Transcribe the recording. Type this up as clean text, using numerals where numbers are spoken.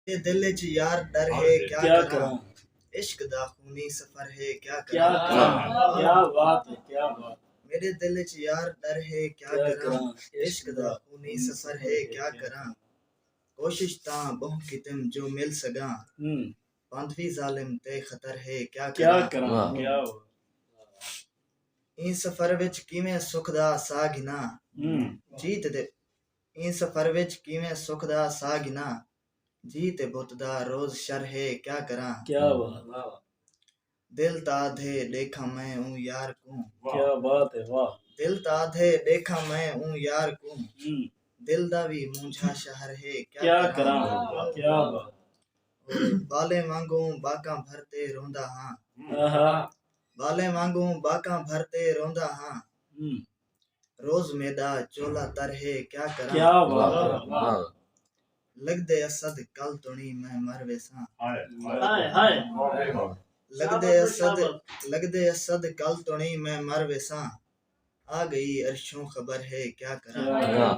मेरे दिल च यार डर है क्या करा, इश्क दा खूनी सफर है क्या करा, क्या बात है, क्या बात। मेरे दिल च यार डर है क्या करा, इश्क दा खूनी सफर है क्या करा, कोशिश तां बहु कितम जो मिल सगा, बंदवी जालिम ते खतर है क्या करा, क्या इन सफर विच किवें सुख दा साह गिना, जीत दे इन सफर विच किवें सुख दा साह गिना, जीत बुत दा रोज शर है क्या करा, क्या बात, दिल ता धे देखा मैं हूँ यार को, क्या बात है, वाह। दिल ता धे देखा मैं हूँ यार को, दिल दा भी मुंझा शहर है क्या करा, क्या बात। बाले वांगू बाका भरते रोंदा हां, बाले वांगू बाका भरते रोंदा हां, रोज मेरा चोला तर है क्या करा, क्या बात। लगदे असद कल तुणी मैं मर वेसा, लगदे असद कल तुणी मैं मर वेसा, आ गई अर्शों खबर है क्या करा।